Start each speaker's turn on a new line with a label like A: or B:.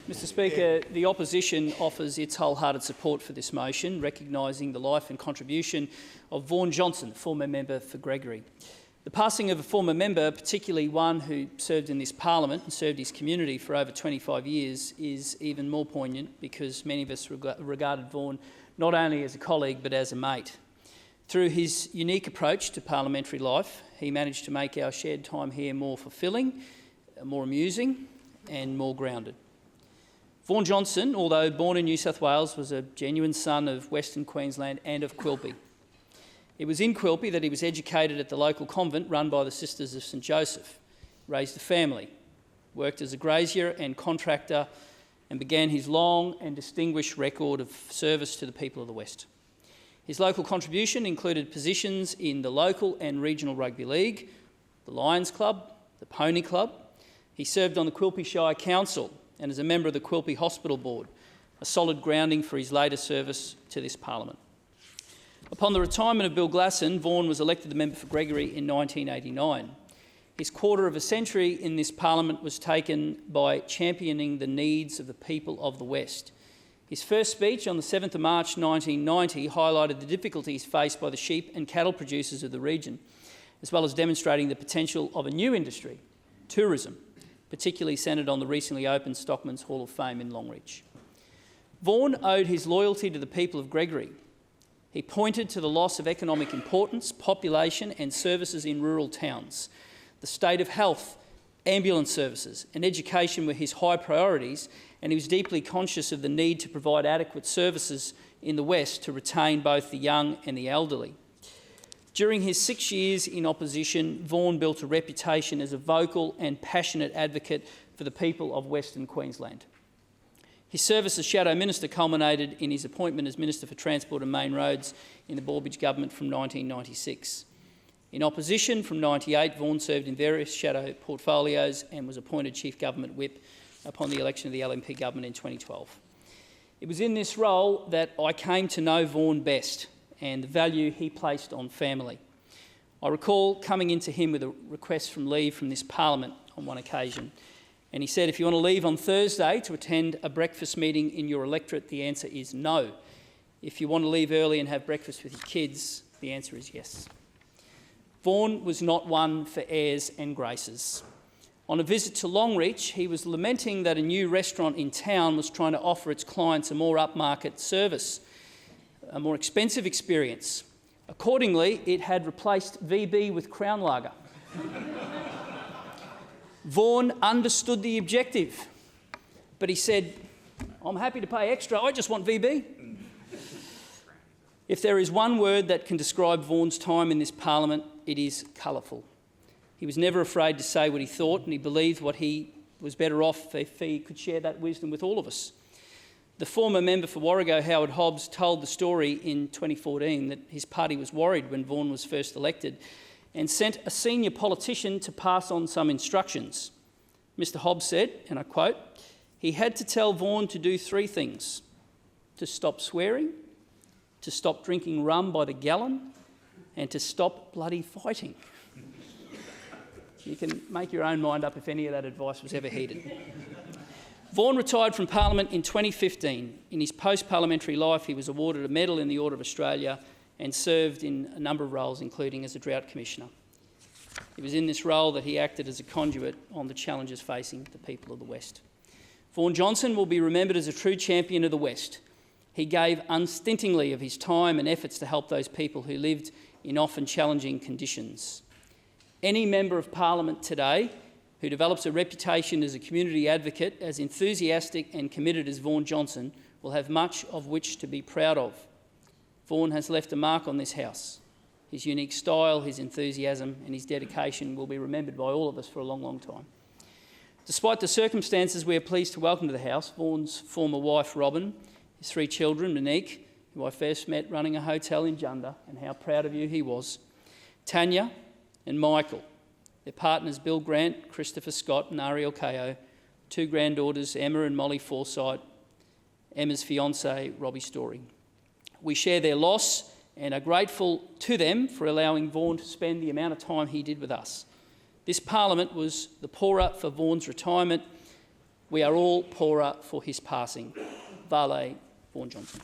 A: Mr Speaker, the opposition offers its wholehearted support for this motion, recognising the life and contribution of Vaughan Johnson, former member for Gregory. The passing of a former member, particularly one who served in this parliament and served his community for over 25 years, is even more poignant because many of us regarded Vaughan not only as a colleague but as a mate. Through his unique approach to parliamentary life, he managed to make our shared time here more fulfilling, more amusing and more grounded. Vaughan Johnson, although born in New South Wales, was a genuine son of Western Queensland and of Quilpie. It was in Quilpie that he was educated at the local convent run by the Sisters of St Joseph, raised a family, worked as a grazier and contractor, and began his long and distinguished record of service to the people of the West. His local contribution included positions in the local and regional rugby league, the Lions Club, the Pony Club. He served on the Quilpie Shire Council and as a member of the Quilpie Hospital Board, a solid grounding for his later service to this parliament. Upon the retirement of Bill Glasson, Vaughan was elected the member for Gregory in 1989. His quarter of a century in this parliament was taken by championing the needs of the people of the West. His first speech on the 7th of March 1990 highlighted the difficulties faced by the sheep and cattle producers of the region, as well as demonstrating the potential of a new industry, tourism, particularly centred on the recently opened Stockman's Hall of Fame in Longreach. Vaughan owed his loyalty to the people of Gregory. He pointed to the loss of economic importance, population and services in rural towns. The state of health, ambulance services and education were his high priorities, and he was deeply conscious of the need to provide adequate services in the West to retain both the young and the elderly. During his 6 years in opposition, Vaughan built a reputation as a vocal and passionate advocate for the people of Western Queensland. His service as Shadow Minister culminated in his appointment as Minister for Transport and Main Roads in the Borbidge government from 1996. In opposition from 1998, Vaughan served in various shadow portfolios and was appointed Chief Government Whip upon the election of the LNP government in 2012. It was in this role that I came to know Vaughan best and the value he placed on family. I recall coming into him with a request from leave from this parliament on one occasion, and he said, if you want to leave on Thursday to attend a breakfast meeting in your electorate, the answer is no. If you want to leave early and have breakfast with your kids, the answer is yes. Vaughan was not one for airs and graces. On a visit to Longreach, he was lamenting that a new restaurant in town was trying to offer its clients a more upmarket service, a more expensive experience. Accordingly, it had replaced VB with Crown Lager. Vaughan understood the objective, but he said, I'm happy to pay extra, I just want VB. If there is one word that can describe Vaughan's time in this parliament, it is colourful. He was never afraid to say what he thought, and he believed what he was better off if he could share that wisdom with all of us. The former member for Warrego, Howard Hobbs, told the story in 2014 that his party was worried when Vaughan was first elected and sent a senior politician to pass on some instructions. Mr Hobbs said, and I quote, he had to tell Vaughan to do three things: to stop swearing, to stop drinking rum by the gallon, and to stop bloody fighting. You can make your own mind up if any of that advice was ever heeded. Vaughan retired from Parliament in 2015. In his post-parliamentary life, he was awarded a medal in the Order of Australia and served in a number of roles, including as a Drought Commissioner. It was in this role that he acted as a conduit on the challenges facing the people of the West. Vaughan Johnson will be remembered as a true champion of the West. He gave unstintingly of his time and efforts to help those people who lived in often challenging conditions. Any member of Parliament today who develops a reputation as a community advocate as enthusiastic and committed as Vaughan Johnson will have much of which to be proud of. Vaughan has left a mark on this House. His unique style, his enthusiasm and his dedication will be remembered by all of us for a long, long time. Despite the circumstances, we are pleased to welcome to the House Vaughan's former wife, Robin, his three children, Monique, who I first met running a hotel in Junda, and how proud of you he was, Tanya and Michael, their partners Bill Grant, Christopher Scott and Ariel Ko, two granddaughters Emma and Molly Forsyth, Emma's fiancé Robbie Story. We share their loss and are grateful to them for allowing Vaughan to spend the amount of time he did with us. This Parliament was the poorer for Vaughan's retirement, We are all poorer for his passing. Vale, Vaughan Johnson.